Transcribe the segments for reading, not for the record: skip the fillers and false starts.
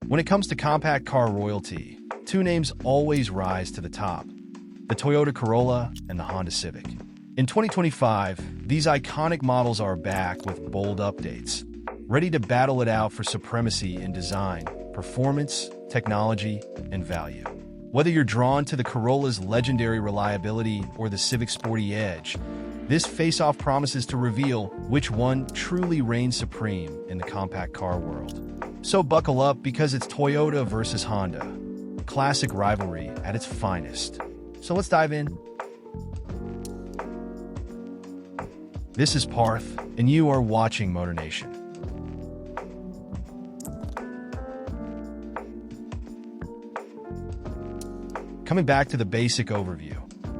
When it comes to compact car royalty, two names always rise to the top: the Toyota Corolla and the Honda Civic. In 2025, these iconic models are back with bold updates, ready to battle it out for supremacy in design, performance, technology, and value. Whether you're drawn to the Corolla's legendary reliability or the Civic's sporty edge, this face-off promises to reveal which one truly reigns supreme in the compact car world. So buckle up, because it's Toyota versus Honda, classic rivalry at its finest. So let's dive in. This is Parth, and you are watching MotorNation. Coming back to the basic overview.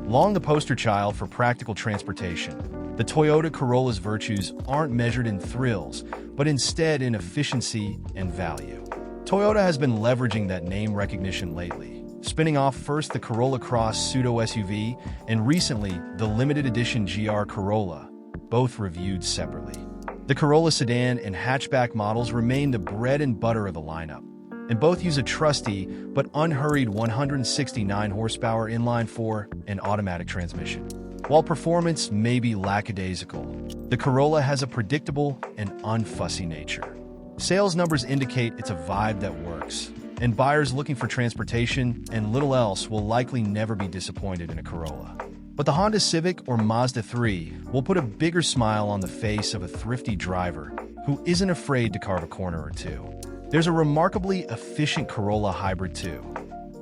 Long the poster child for practical transportation, the Toyota Corolla's virtues aren't measured in thrills, but instead in efficiency and value. Toyota has been leveraging that name recognition lately, spinning off first the Corolla Cross pseudo-SUV and recently the limited edition GR Corolla, both reviewed separately. The Corolla sedan and hatchback models remain the bread and butter of the lineup, and both use a trusty but unhurried 169 horsepower inline-4 and automatic transmission. While performance may be lackadaisical, the Corolla has a predictable and unfussy nature. Sales numbers indicate it's a vibe that works, and buyers looking for transportation and little else will likely never be disappointed in a Corolla. But the Honda Civic or Mazda 3 will put a bigger smile on the face of a thrifty driver who isn't afraid to carve a corner or two. There's a remarkably efficient Corolla Hybrid too,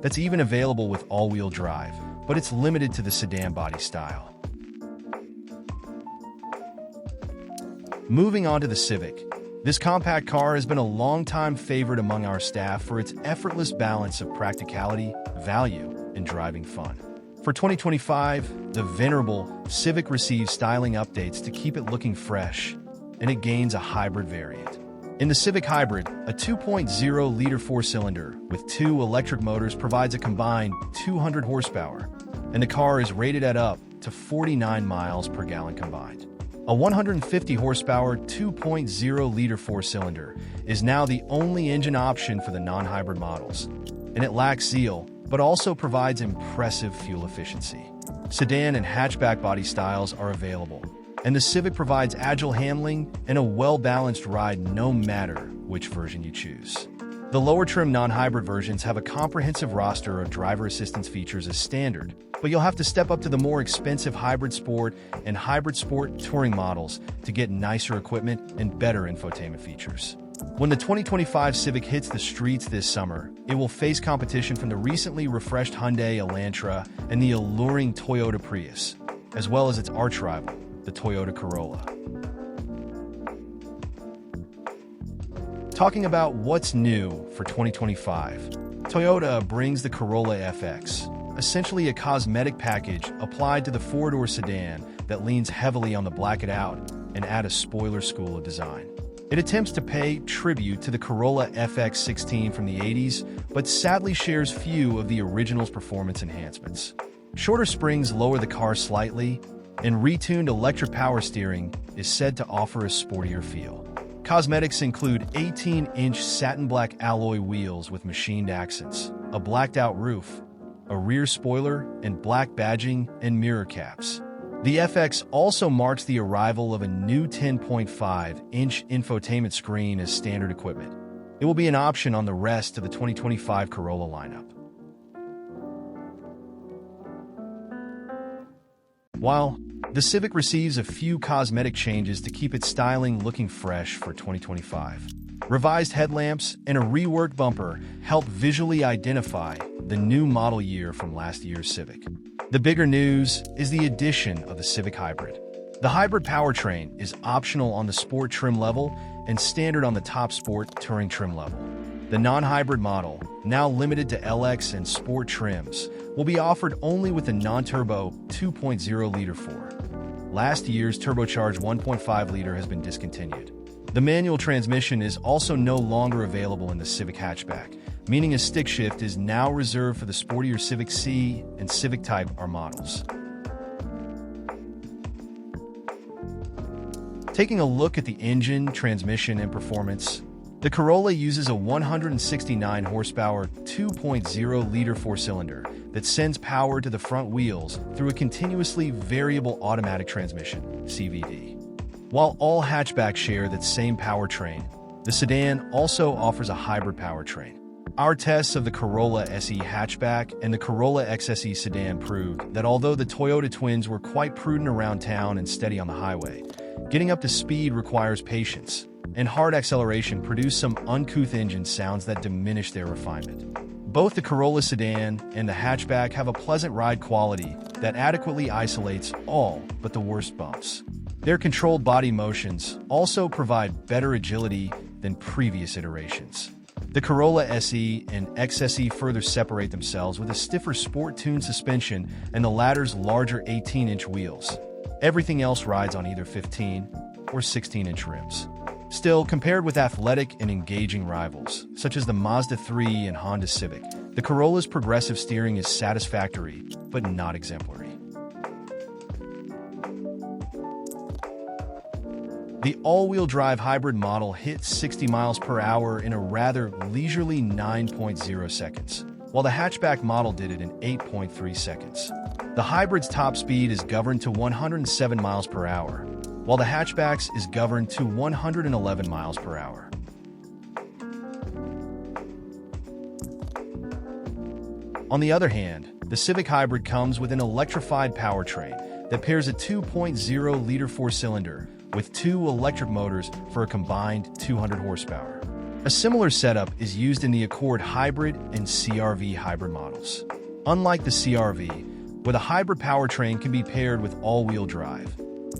that's even available with all-wheel drive, but it's limited to the sedan body style. Moving on to the Civic, this compact car has been a long-time favorite among our staff for its effortless balance of practicality, value, and driving fun. For 2025, the venerable Civic receives styling updates to keep it looking fresh, and it gains a hybrid variant. In the Civic Hybrid, a 2.0-liter four-cylinder with two electric motors provides a combined 200 horsepower, and the car is rated at up to 49 miles per gallon combined. A 150 horsepower 2.0-liter four-cylinder is now the only engine option for the non-hybrid models, and it lacks zeal, but also provides impressive fuel efficiency. Sedan and hatchback body styles are available, and the Civic provides agile handling and a well-balanced ride no matter which version you choose. The lower-trim non-hybrid versions have a comprehensive roster of driver assistance features as standard, but you'll have to step up to the more expensive Hybrid Sport and Hybrid Sport Touring models to get nicer equipment and better infotainment features. When the 2025 Civic hits the streets this summer, it will face competition from the recently refreshed Hyundai Elantra and the alluring Toyota Prius, as well as its arch-rival, the Toyota Corolla. Talking about what's new for 2025, Toyota brings the Corolla FX, essentially a cosmetic package applied to the four-door sedan that leans heavily on the black it out and add a spoiler school of design. It attempts to pay tribute to the Corolla FX16 from the 80s, but sadly shares few of the original's performance enhancements. Shorter springs lower the car slightly, and retuned electric power steering is said to offer a sportier feel. Cosmetics include 18-inch satin black alloy wheels with machined accents, a blacked-out roof, a rear spoiler, and black badging and mirror caps. The FX also marks the arrival of a new 10.5-inch infotainment screen as standard equipment. It will be an option on the rest of the 2025 Corolla lineup. While the Civic receives a few cosmetic changes to keep its styling looking fresh for 2025. Revised headlamps and a reworked bumper help visually identify the new model year from last year's Civic. The bigger news is the addition of the Civic Hybrid. The hybrid powertrain is optional on the Sport trim level and standard on the top Sport Touring trim level. The non-hybrid model, now limited to LX and Sport trims, will be offered only with the non-turbo 2.0-liter 4. Last year's turbocharged 1.5-liter has been discontinued. The manual transmission is also no longer available in the Civic hatchback, meaning a stick shift is now reserved for the sportier Civic C and Civic Type R models. Taking a look at the engine, transmission, and performance, The Corolla uses a 169 horsepower 2.0-liter four-cylinder that sends power to the front wheels through a continuously variable automatic transmission (CVT). While all hatchbacks share that same powertrain, the sedan also offers a hybrid powertrain. Our tests of the Corolla SE hatchback and the Corolla XSE sedan proved that although the Toyota twins were quite prudent around town and steady on the highway, getting up to speed requires patience, and hard acceleration produced some uncouth engine sounds that diminish their refinement. Both the Corolla sedan and the hatchback have a pleasant ride quality that adequately isolates all but the worst bumps. Their controlled body motions also provide better agility than previous iterations. The Corolla SE and XSE further separate themselves with a stiffer sport-tuned suspension and the latter's larger 18-inch wheels. Everything else rides on either 15 or 16-inch rims. Still, compared with athletic and engaging rivals, such as the Mazda 3 and Honda Civic, the Corolla's progressive steering is satisfactory, but not exemplary. The all-wheel drive hybrid model hits 60 miles per hour in a rather leisurely 9.0 seconds, while the hatchback model did it in 8.3 seconds. The hybrid's top speed is governed to 107 miles per hour, while the hatchback's is governed to 111 miles per hour. On the other hand, the Civic Hybrid comes with an electrified powertrain that pairs a 2.0-liter four-cylinder with two electric motors for a combined 200 horsepower. A similar setup is used in the Accord Hybrid and CR-V hybrid models. Unlike the CR-V, where the hybrid powertrain can be paired with all-wheel drive,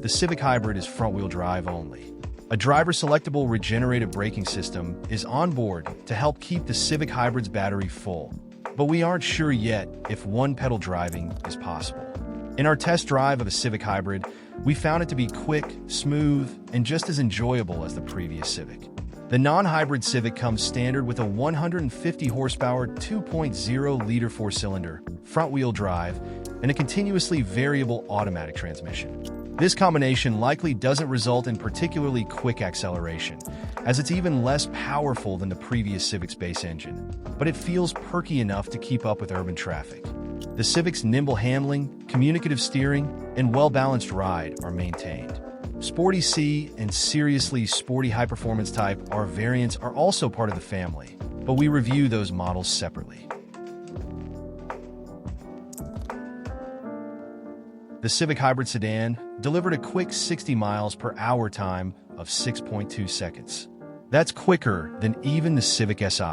the Civic Hybrid is front-wheel drive only. A driver-selectable regenerative braking system is on board to help keep the Civic Hybrid's battery full, but we aren't sure yet if one-pedal driving is possible. In our test drive of a Civic Hybrid, we found it to be quick, smooth, and just as enjoyable as the previous Civic. The non-hybrid Civic comes standard with a 150 horsepower 2.0-liter four-cylinder, front-wheel drive, and a continuously variable automatic transmission. This combination likely doesn't result in particularly quick acceleration, as it's even less powerful than the previous Civic's base engine, but it feels perky enough to keep up with urban traffic. The Civic's nimble handling, communicative steering, and well-balanced ride are maintained. Sporty C and Seriously Sporty High-Performance Type R variants are also part of the family, but we review those models separately. The Civic Hybrid sedan delivered a quick 60 miles per hour time of 6.2 seconds. That's quicker than even the Civic Si.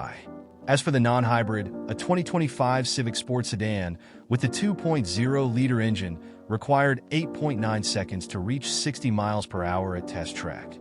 As for the non-hybrid, a 2025 Civic Sport sedan with the 2.0-liter engine required 8.9 seconds to reach 60 miles per hour at test track.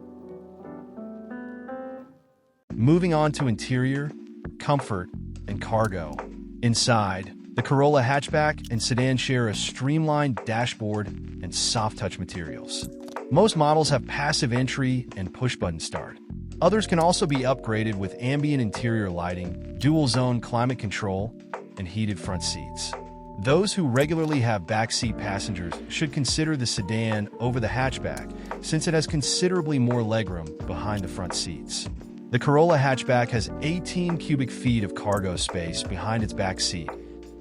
Moving on to interior, comfort, and cargo. Inside, the Corolla hatchback and sedan share a streamlined dashboard and soft-touch materials. Most models have passive entry and push-button start. Others can also be upgraded with ambient interior lighting, dual-zone climate control, and heated front seats. Those who regularly have backseat passengers should consider the sedan over the hatchback, since it has considerably more legroom behind the front seats. The Corolla hatchback has 18 cubic feet of cargo space behind its back seat,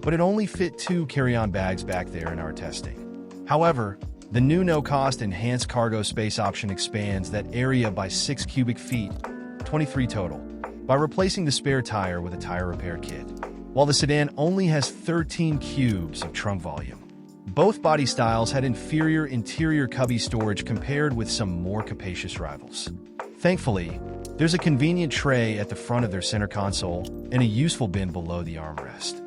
but it only fit 2 carry-on bags back there in our testing. However, the new no-cost enhanced cargo space option expands that area by 6 cubic feet, 23 total, by replacing the spare tire with a tire repair kit, while the sedan only has 13 cubes of trunk volume. Both body styles had inferior interior cubby storage compared with some more capacious rivals. Thankfully, there's a convenient tray at the front of their center console and a useful bin below the armrest.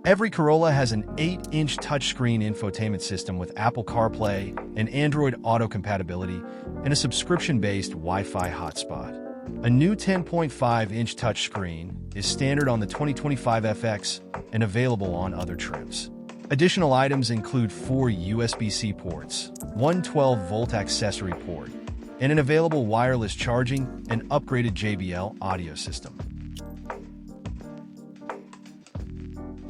Every Corolla has an 8-inch touchscreen infotainment system with Apple CarPlay and Android Auto compatibility and a subscription-based Wi-Fi hotspot. A new 10.5-inch touchscreen is standard on the 2025 FX and available on other trims. Additional items include 4 USB-C ports, one 12-volt accessory port, and an available wireless charging and upgraded JBL audio system.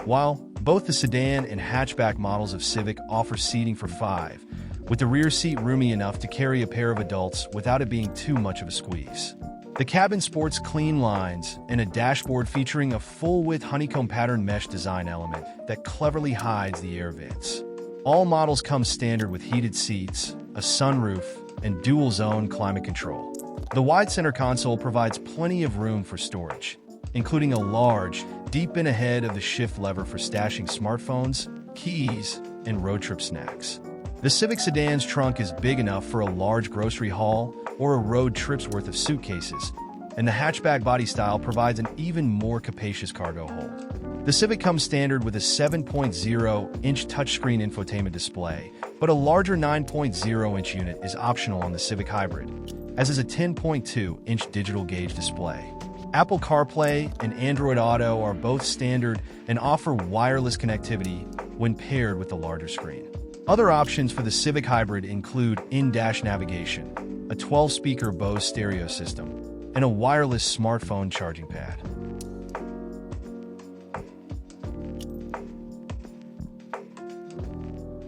While both the sedan and hatchback models of Civic offer seating for 5, with the rear seat roomy enough to carry a pair of adults without it being too much of a squeeze. The cabin sports clean lines and a dashboard featuring a full-width honeycomb pattern mesh design element that cleverly hides the air vents. All models come standard with heated seats, a sunroof, and dual-zone climate control. The wide center console provides plenty of room for storage, including a large, deep bin ahead of the shift lever for stashing smartphones, keys, and road trip snacks. The Civic sedan's trunk is big enough for a large grocery haul or a road trip's worth of suitcases, and the hatchback body style provides an even more capacious cargo hold. The Civic comes standard with a 7.0-inch touchscreen infotainment display, but a larger 9.0-inch unit is optional on the Civic Hybrid, as is a 10.2-inch digital gauge display. Apple CarPlay and Android Auto are both standard and offer wireless connectivity when paired with the larger screen. Other options for the Civic Hybrid include in-dash navigation, a 12-speaker Bose stereo system, and a wireless smartphone charging pad.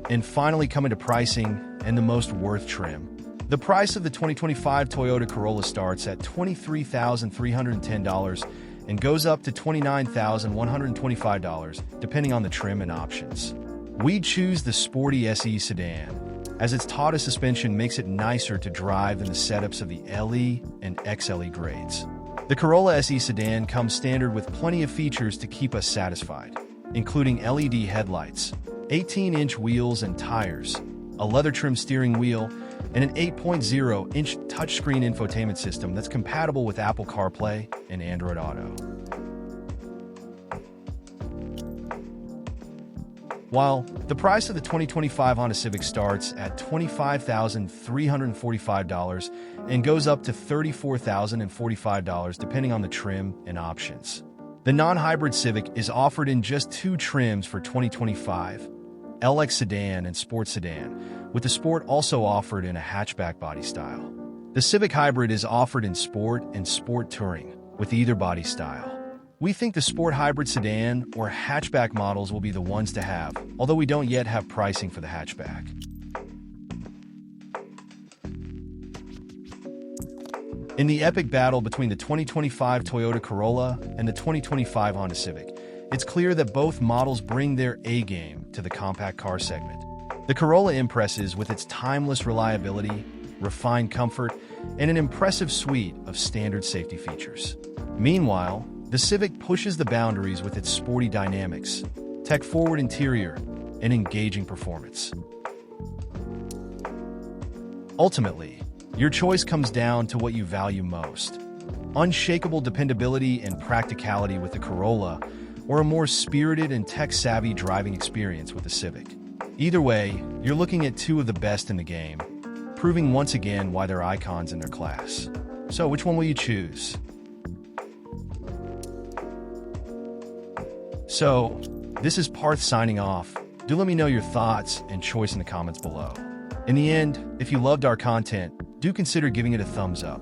And finally, coming to pricing and the most worth trim. The price of the 2025 Toyota Corolla starts at $23,310 and goes up to $29,125, depending on the trim and options. We choose the Sporty SE sedan, as its Toyota suspension makes it nicer to drive than the setups of the LE and XLE grades. The Corolla SE sedan comes standard with plenty of features to keep us satisfied, including LED headlights, 18-inch wheels and tires, a leather-trimmed steering wheel, and an 8.0-inch touchscreen infotainment system that's compatible with Apple CarPlay and Android Auto. While the price of the 2025 Honda Civic starts at $25,345 and goes up to $34,045 depending on the trim and options. The non-hybrid Civic is offered in just two trims for 2025, LX Sedan and Sport Sedan, with the Sport also offered in a hatchback body style. The Civic Hybrid is offered in Sport and Sport Touring, with either body style. We think the Sport Hybrid Sedan or hatchback models will be the ones to have, although we don't yet have pricing for the hatchback. In the epic battle between the 2025 Toyota Corolla and the 2025 Honda Civic, it's clear that both models bring their A-game to the compact car segment. The Corolla impresses with its timeless reliability, refined comfort, and an impressive suite of standard safety features. Meanwhile, the Civic pushes the boundaries with its sporty dynamics, tech-forward interior, and engaging performance. Ultimately, your choice comes down to what you value most: unshakable dependability and practicality with the Corolla, or a more spirited and tech-savvy driving experience with the Civic. Either way, you're looking at two of the best in the game, proving once again why they're icons in their class. So, which one will you choose? So, this is Parth signing off. Do let me know your thoughts and choice in the comments below. In the end, if you loved our content, do consider giving it a thumbs up.